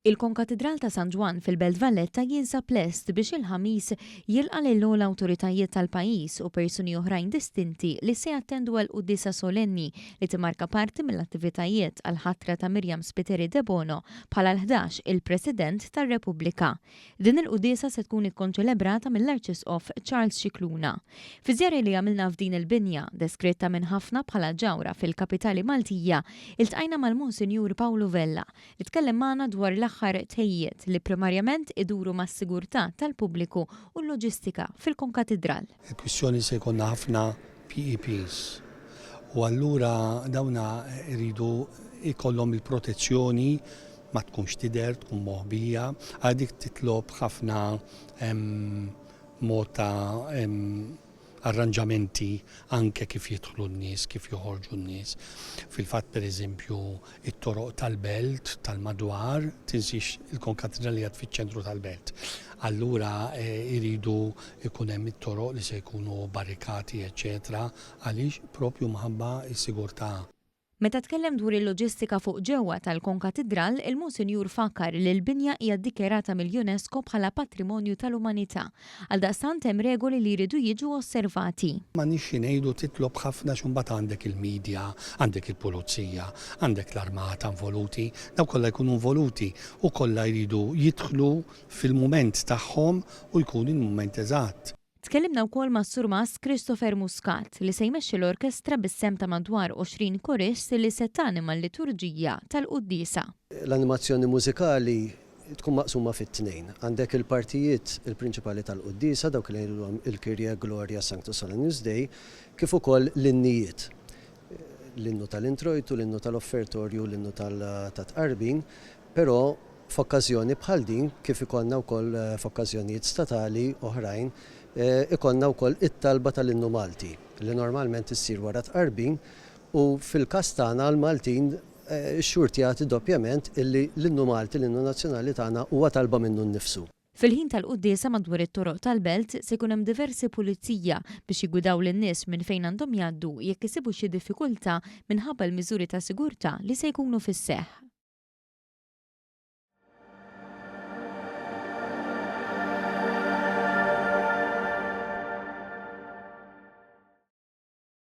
Il-Konkatedral ta' San Ġwan fil-Belt Valletta jinsab lest biex il-ħamis jilqa' lill-ogħla awtoritajiet tal-pajjiż u persuni oħrajn distinti li se jattendu għall-qudiesa solenni li timarka parti mill-attivitajiet għal ħatra ta' Miriam Spiteri de Bono bħala l-11 il-President tar-Repubblika. Din il-qudiesa se tkun ikkonċelebrata mill-Arċisqof Charles Scicluna. Fi żjara li għamilna f'din il-binja, deskritta minn ħafna bħala ġawra fil-kapitali Maltija, iltqajna mal-Monsinjur Paolo Vella li tkellem magħna dwar l-aħħar tejjiet li primarjament iduru mas-sigurtà tal-pubbliku u l-loġistika fil-Konkatedral. Il-kwistjoni se jkollna ħafna PEPs u allura dawna iridu ikollhom il-protezzjoni ma tkunx tidher, tkun moħbija, għadik titlob ħafna mod ta' arranġamenti anke kif jidħlu n-nies, kif joħorġu n-nies. Fil-fatt pereżempju it-toroq tal-belt, tal-madwar, tinsix il-Konkatedral għad fiċ-ċentru tal-belt. Allura iridu ikun hemm it-toroq li se jkunu barrikati, eċetera, għaliex propju mħabba s-sigurtà. Meta tkellem dwar il-loġistika fuq ġewwa tal-Konkatedral, il-Monsinjur fakkar li l-binja hija ddikjarata mill-UNESCO bħala patrimonju tal-umanità. Għaldaqstant hemm regoli li jridu jiġu osservati. Ma nixxi ngħidu titlob ħafna x'imbagħad għandek il-medja, għandek il-pulizija, għandek l-armata involuti, daw kollha jkunu involuti u kollha jridu jidħlu fil-mument tagħhom u jkun il-mument eżatt. Tkellimna wkoll ma' Sur Mas Christopher Muscat li se jmexxi l-orkestra bis-sem ta' madwar 20 korist li se tanima l-liturġija tal-Qudiesa. L-animazzjoni mużikali tkun maqsuma fit-tnejn. Għandek il-partijiet il-prinċipali tal-Qudiesa dawk li il-Kirja Gloria Sanctus Solemnis Dei kif ukoll l-innijiet. L-innu tal-introjtu, l-innu tal-offertorju, l-innu tal-tqarbin, però f'okkażjoni bħal din kif ikollna wkoll f'okkażjonijiet statali oħrajn ikonna wkoll it-talba tal-innu Malti li normalment issir wara tqarbin u fil-każ tagħna l-Maltin x-xurti jagħti doppjament illi l-innu Malti l-innu nazzjonali tagħna huwa talba minnu nnifsu. Fil-ħin tal-Qudiesa madwar it-toroq tal-Belt se jkun hemm diversi pulizija biex jigwidaw lin-nies minn fejn għandhom jgħaddu jekk isibu xi diffikultà minħabba l-miżuri ta' sigurtà li se jkunu fis-seħħ.